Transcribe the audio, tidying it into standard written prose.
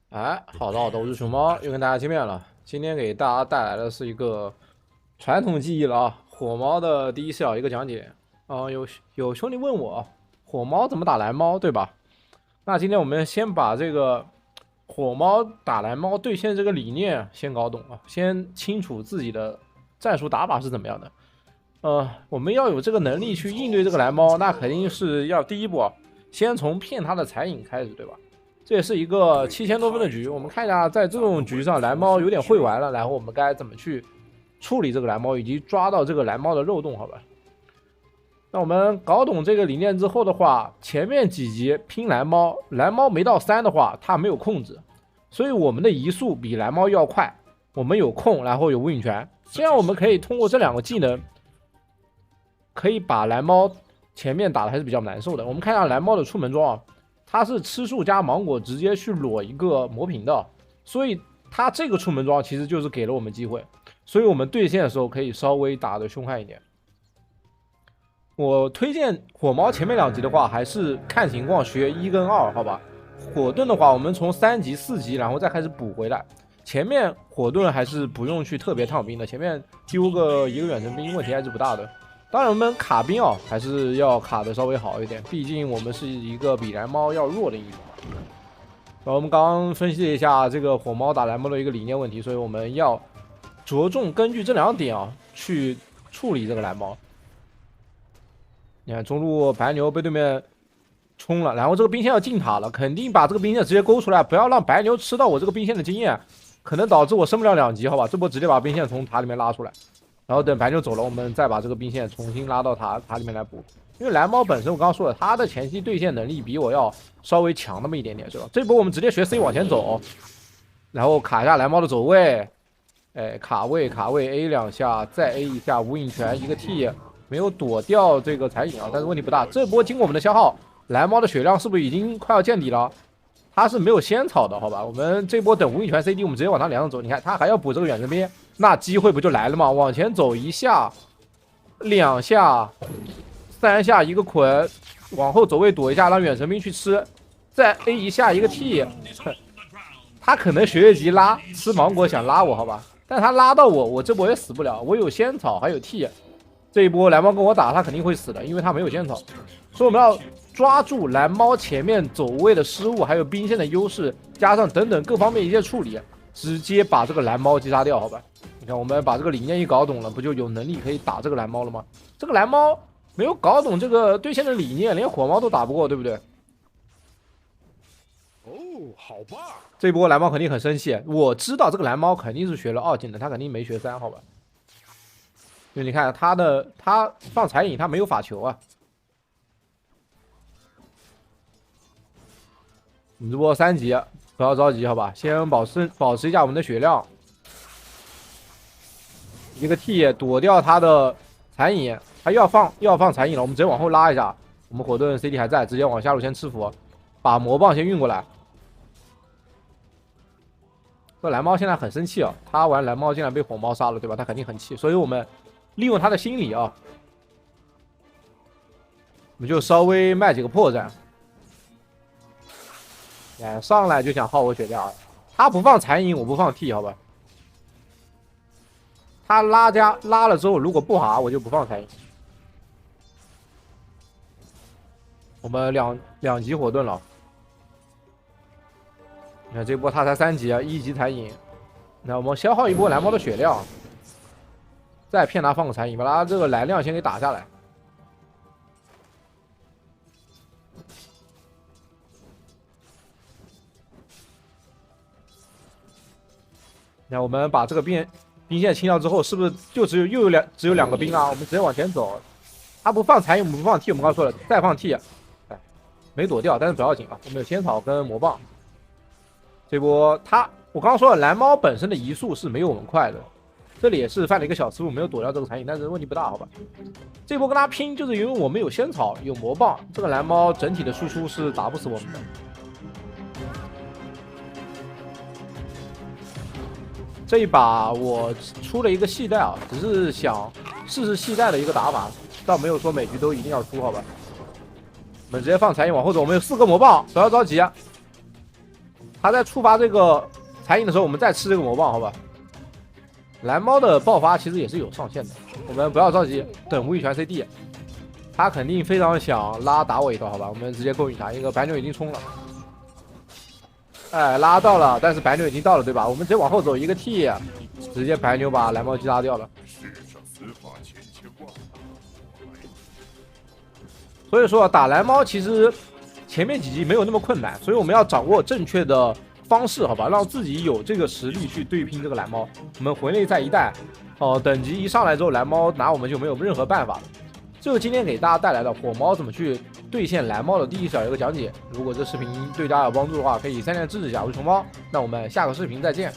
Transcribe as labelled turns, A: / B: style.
A: 哎，好的好的，我是熊猫，又跟大家见面了。今天给大家带来的是一个传统技艺了啊，火猫的第一视角一个讲解。有兄弟问我，火猫怎么打蓝猫，对吧？那今天我们先把这个火猫打蓝猫对线这个理念先搞懂啊，先清楚自己的战术打法是怎么样的。我们要有这个能力去应对这个蓝猫，那肯定是要第一步啊，先从骗它的残影开始，对吧？这也是一个7000多分的局，我们看一下，在这种局上，蓝猫有点会玩了，然后我们该怎么去处理这个蓝猫，以及抓到这个蓝猫的漏洞，好吧？那我们搞懂这个理念之后的话，前面几集拼蓝猫，蓝猫没到3的话，它没有控制，所以我们的移速比蓝猫要快，我们有控，然后有无影拳，这样我们可以通过这2个技能，可以把蓝猫前面打的还是比较难受的。我们看一下蓝猫的出门装啊。它是吃树加芒果直接去裸一个魔瓶的，所以它这个出门装其实就是给了我们机会，所以我们对线的时候可以稍微打得凶悍一点。我推荐火猫前面2级的话，还是看情况学1跟2，好吧？火盾的话，我们从3级、4级，然后再开始补回来。前面火盾还是不用去特别烫兵的，前面丢一个远程兵问题还是不大的。当然，我们卡兵啊，还是要卡的稍微好一点，毕竟我们是一个比蓝猫要弱的一种。然后我们刚刚分析了一下这个火猫打蓝猫的一个理念问题，所以我们要着重根据这2点啊去处理这个蓝猫。你看中路白牛被对面冲了，然后这个兵线要进塔了，肯定把这个兵线直接勾出来，不要让白牛吃到我这个兵线的经验，可能导致我升不了2级，好吧？这波直接把兵线从塔里面拉出来。然后等白牛走了，我们再把这个兵线重新拉到塔里面来补。因为蓝猫本身我刚刚说了，它的前期对线能力比我要稍微强那么一点点，是吧？这波我们直接学 C 往前走，然后卡一下蓝猫的走位，哎，卡位 A 2下，再 A 一下无影拳一个 T， 没有躲掉这个残影啊，但是问题不大。这波经过我们的消耗，蓝猫的血量是不是已经快要见底了？它是没有仙草的，好吧？我们这波等无影拳 CD， 我们直接往他脸上走。你看他还要补这个远程兵，那机会不就来了吗？往前走1下、2下、3下一个捆，往后走位躲一下，让远程兵去吃，再 A 一下一个 T。他可能学业级拉吃芒果想拉我，好吧？但他拉到我这波也死不了，我有仙草还有 T。这一波蓝猫跟我打，他肯定会死的，因为他没有仙草。所以我们要抓住蓝猫前面走位的失误，还有兵线的优势，加上等等各方面一些处理，直接把这个蓝猫击杀掉，好吧？你看，我们把这个理念一搞懂了，不就有能力可以打这个蓝猫了吗？这个蓝猫没有搞懂这个对线的理念，连火猫都打不过，对不对？
B: 哦，好棒！
A: 这波蓝猫肯定很生气，我知道这个蓝猫肯定是学了2技能，他肯定没学3，好吧？因为你看他放残影，他没有法球啊。我们这波3级，不要着急，好吧？先保持一下我们的血量。一个 T 躲掉他的残影，他要放残影了，我们直接往后拉一下。我们火盾 CD 还在，直接往下路先吃符，把魔棒先运过来。这蓝猫现在很生气啊，他玩蓝猫竟然被火猫杀了，对吧？他肯定很气，所以我们利用他的心理啊，我们就稍微卖几个破绽。哎，上来就想耗我血量，他不放残影，我不放 T， 好吧？他拉了之后，如果不哈，我就不放残影。我们两级火盾了，你看这波他才3级啊，1级残影。那我们消耗一波蓝猫的血量，再骗他放个残影，把他这个蓝量先给打下来。那我们把这个兵线清掉之后，是不是就只有2个兵啊？我们直接往前走。他不放残影，我们不放 T， 我们刚刚说了，再放 T， 哎，没躲掉，但是不要紧啊，我们有仙草跟魔棒。这波我刚刚说了，蓝猫本身的移速是没有我们快的，这里也是犯了一个小失误，没有躲掉这个残影，但是问题不大，好吧？这波跟他拼，就是因为我们有仙草，有魔棒，这个蓝猫整体的输出是打不死我们的。这一把我出了一个系带啊，只是想试试系带的一个打法，倒没有说每局都一定要出，好吧？我们直接放残影往后走，我们有4个魔棒，不要着急。他在触发这个残影的时候，我们再吃这个魔棒，好吧？蓝猫的爆发其实也是有上限的，我们不要着急，等无羽泉 CD， 他肯定非常想打我一刀，好吧？我们直接勾引他，一个白牛已经冲了，哎，拉到了，但是白牛已经到了，对吧？我们直接往后走一个 T， 直接白牛把蓝猫击拉掉了。所以说打蓝猫其实前面几集没有那么困难，所以我们要掌握正确的方式，好吧，让自己有这个实力去对拼这个蓝猫。我们回内在一带，等级一上来之后，蓝猫拿我们就没有任何办法了。这是今天给大家带来的火猫怎么去兑现蓝猫的第一小一个讲解。如果这视频对大家有帮助的话，可以3连支持一下。我是熊猫，那我们下个视频再见。